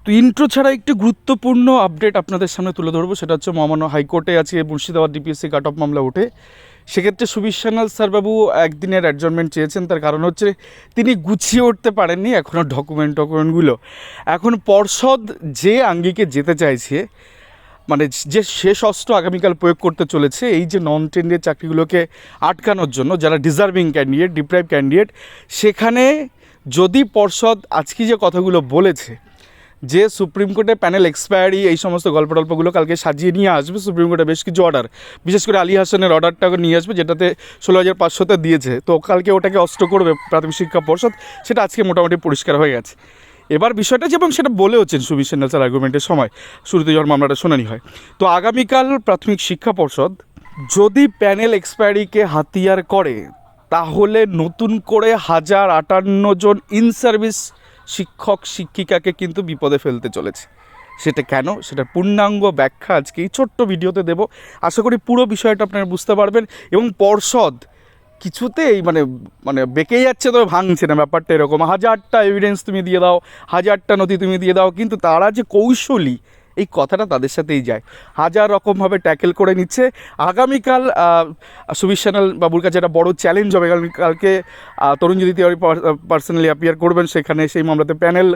তো ইন্ট্রো ছাড়া একটি গুরুত্বপূর্ণ আপডেট আপনাদের সামনে তুলে ধরবো, সেটা হচ্ছে মহামান্য হাইকোর্টে আছে মুর্শিদাবাদ ডিপিএসসি কাট অফ মামলা ওঠে। সেক্ষেত্রে সুবীর সান্যাল স্যারবাবু একদিনের অ্যাডজর্নমেন্ট চেয়েছেন। তার কারণ হচ্ছে তিনি গুছিয়ে উঠতে পারেননি এখনও ডকুমেন্টগুলো। এখন পর্ষদ যে আঙ্গিকে যেতে চাইছে, মানে যে শেষ অস্ত্র আগামীকাল প্রয়োগ করতে চলেছে এই যে নন টেন্ডার চাকরিগুলোকে আটকানোর জন্য, যারা ডিজার্ভিং ক্যান্ডিডেট, ডিপ্রাইভ ক্যান্ডিডেট, সেখানে যদি পর্ষদ আজকে যে কথাগুলো বলেছে যে সুপ্রিম কোর্টে প্যানেল এক্সপায়ারি এই সমস্ত গল্পগুলো কালকে সাজিয়ে নিয়ে আসবে, সুপ্রিম কোর্টে বেশ কিছু অর্ডার, বিশেষ করে আলী হাসানের অর্ডারটাকে নিয়ে আসবে যেটাতে 16,500 দিয়েছে, তো কালকে ওটাকে অস্ত্র করবে প্রাথমিক শিক্ষা পর্ষদ, সেটা আজকে মোটামুটি পরিষ্কার হয়ে গেছে। এবার বিষয়টা যে, এবং সেটা বলেওছেন সুবীর সান্যাল স্যার আর্গুমেন্টের সময়, শুরুতে যখন মামলাটা শুনানি হয়। তো আগামীকাল প্রাথমিক শিক্ষা পর্ষদ যদি প্যানেল এক্সপায়ারিকে হাতিয়ার করে, তাহলে নতুন করে 1058 জন ইন সার্ভিস শিক্ষক শিক্ষিকাকে কিন্তু বিপদে ফেলতে চলেছে। সেটা কেন, সেটা পূর্ণাঙ্গ ব্যাখ্যা আজকে এই ছোট্ট ভিডিওতে দেব। আশা করি পুরো বিষয়টা আপনারা বুঝতে পারবেন। এবং পর্ষদ কিছুতেই মানে বেঁকে যাচ্ছে, তবে ভাঙছে না। ব্যাপারটা এরকম, 1000টা এভিডেন্স তুমি দিয়ে দাও, 1000টা নথি তুমি দিয়ে দাও, কিন্তু তারা যে কৌশলী, এই কথাটা তাদের সাথেই যায়। 1000 রকমভাবে ট্যাকেল করে নিচ্ছে। আগামীকাল সুবীর সান্যাল বাবুর কাছে একটা বড় চ্যালেঞ্জ হবে। কালকে তরুণজ্যোতি তিওয়ারি পার্সোনালি অ্যাপিয়ার করবেন, সেখানে সেই মামলাতে প্যানেল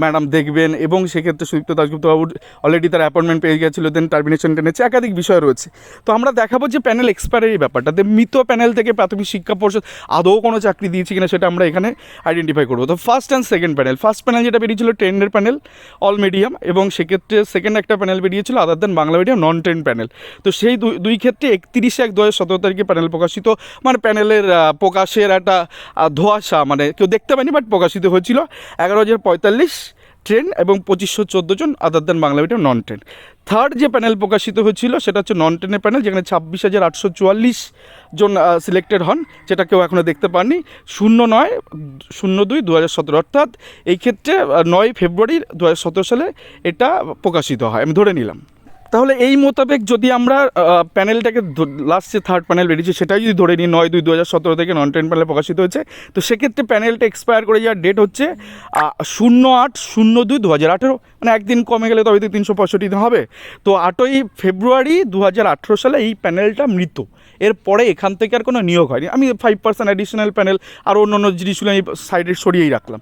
ম্যাডাম দেখবেন, এবং সেক্ষেত্রে সুদীপ্ত দাশগুপ্ত বাবুর অলরেডি তার অ্যাপয়েন্টমেন্ট পেয়ে গেছিলো, দেন টার্মিনেশন টেনেছে, একাধিক বিষয় রয়েছে। তো আমরা দেখাবো যে প্যানেল এক্সপায়ারি ব্যাপারটা, মৃত প্যানেল থেকে প্রাথমিক শিক্ষা পর্ষদ আদৌ কোনো চাকরি দিয়েছে কিনা সেটা আমরা এখানে আইডেন্টিফাই করবো। তো first and second panel, first panel যেটা বেরিয়েছিল টেন্ডের প্যানেল অল মিডিয়াম, এবং সেক্ষেত্রে সেকেন্ড একটা প্যানেল বেরিয়েছিল আদার দেন বাংলা মিডিয়াম নন টেন প্যানেল। তো সেই দুই ক্ষেত্রে 31/1/2017 প্যানেল প্রকাশিত, মানে প্যানেলের প্রকাশের একটা ধোঁয়াশা, মানে কেউ দেখতে পায়নি, বাট প্রকাশিত হয়েছিল 11,045 ট্রেন এবং 2514 জন আদার দেন বাংলা মিডিয়াম নন টেন। থার্ড যে প্যানেল প্রকাশিত হয়েছিল সেটা হচ্ছে নন টেনের প্যানেল, যেখানে 26,844 জন সিলেক্টেড হন, যেটা কেউ এখনও দেখতে পাননি। 09/02/2017, অর্থাৎ এই ক্ষেত্রে 9 ফেব্রুয়ারি 2017 সালে এটা প্রকাশিত হয়, আমি ধরে নিলাম। তাহলে এই মোতাবেক যদি আমরা প্যানেলটাকে লাস্ট যে থার্ড প্যানেল বেরিয়েছে সেটাই যদি ধরে নিই, 9/2/2017 থেকে নন টেন প্যানেল প্রকাশিত হয়েছে, তো সেক্ষেত্রে প্যানেলটা এক্সপায়ার করে যাওয়ার ডেট হচ্ছে 08/02/2018, মানে একদিন কমে গেলে তবে 365 দিন হবে। তো 8ই ফেব্রুয়ারি 2018 সালে এই প্যানেলটা মৃত। এরপরে এখান থেকে আর কোনো নিয়োগ হয়নি। আমি 5% অ্যাডিশনাল প্যানেল আর অন্য জিনিসগুলো আমি সাইডে সরিয়েই রাখলাম।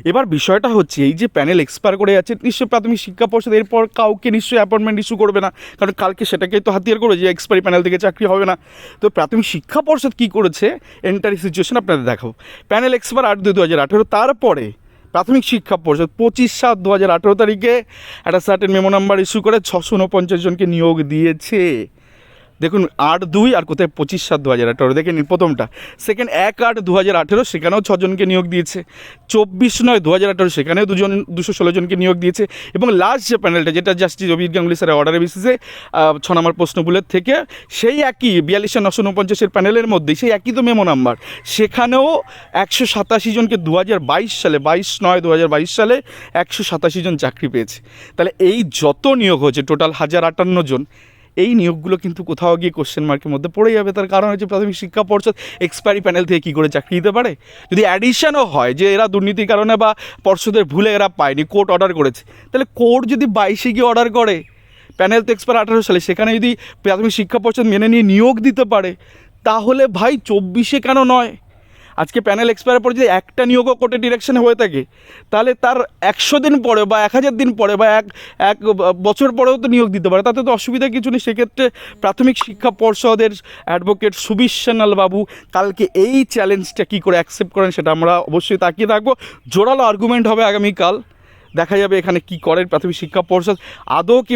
এবার বিষয়টা হচ্ছে, এই যে প্যানেল এক্সপায়ার করে যাচ্ছে, নিশ্চয়ই প্রাথমিক শিক্ষা পর্ষদ এরপর কাউকে নিশ্চয়ই অ্যাপয়েন্টমেন্ট ইস্যু করবে না, কারণ কালকে সেটাকেই তো হাতিয়ার করে যে এক্সপায়ারি প্যানেল থেকে চাকরি হবে না। তো প্রাথমিক শিক্ষা পর্ষদ কী করেছে এন্টার সিচুয়েশন আপনাদের দেখাবো। প্যানেল এক্সপায়ার 8/2/2018, তারপরে প্রাথমিক শিক্ষা পর্ষদ 25/7/2018 তারিখে একটা সার্টেন মেমো নাম্বার ইস্যু করে 649 জনকে নিয়োগ দিয়েছে। দেখুন 8/2 আর কোথায় 25/7/2018, দেখে নিন প্রথমটা। সেকেন্ড 1/8/2018, সেখানেও 6 জনকে নিয়োগ দিয়েছে। 24/9/2018, সেখানেও 216 জনকে নিয়োগ দিয়েছে। এবং লাস্ট যে প্যানেলটা, যেটা জাস্টিস অভিজিৎ গাঙ্গুলি স্যারের অর্ডারের বেসিসে 6 নম্বর প্রশ্নগুলোর থেকে, সেই একই 42,949 প্যানেলের মধ্যেই সেই একই তো মেমো নাম্বার, সেখানেও 187 জনকে 2022 সালে 22/9/2022 সালে 187 জন চাকরি পেয়েছে। তাহলে এই যত নিয়োগ হয়েছে টোটাল 1058 জন, এই নিয়োগগুলো কিন্তু কোথাও গিয়ে কোশ্চেন মার্কের মধ্যে পড়ে যাবে। তার কারণ হচ্ছে প্রাথমিক শিক্ষা পর্ষদ এক্সপায়ারি প্যানেল থেকে কী করে চাকরি দিতে পারে? যদি অ্যাডিশনও হয় যে এরা দুর্নীতির কারণে বা পর্ষদের ভুলে এরা পায়নি, কোর্ট অর্ডার করেছে, তাহলে কোর্ট যদি 22-এ গিয়ে অর্ডার করে, প্যানেল তো এক্সপায়ার 18 সালে, সেখানে যদি প্রাথমিক শিক্ষা পর্ষদ মেনে নিয়ে নিয়োগ দিতে পারে, তাহলে ভাই 24-এ কেন নয়? আজকে প্যানেল এক্সপায়ার পরে যদি একটা নিয়োগও কোর্টের ডিরেকশনে হয়ে থাকে, তাহলে তার 100 দিন পরে বা 1000 দিন পরে বা এক বছর পরেও তো নিয়োগ দিতে পারে, তাতে তো অসুবিধা কিছু নেই। সেক্ষেত্রে প্রাথমিক শিক্ষা পর্ষদের অ্যাডভোকেট সুবীর সান্যাল বাবু কালকে এই চ্যালেঞ্জটা কী করে অ্যাকসেপ্ট করেন সেটা আমরা অবশ্যই তাকিয়ে থাকবো। জোরালো আর্গুমেন্ট হবে আগামীকাল, দেখা যাবে এখানে কি করেন প্রাথমিক শিক্ষা পর্ষদ। আদৌ কি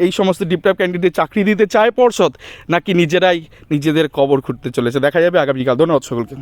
এই সমস্ত ডিপ্রাইভ ক্যান্ডিডেট চাকরি দিতে চায় পর্ষদ, নাকি নিজেরাই নিজেদের কবর খুঁড়তে চলেছে, দেখা যাবে আগামীকাল। ধন্যবাদ সকলকে।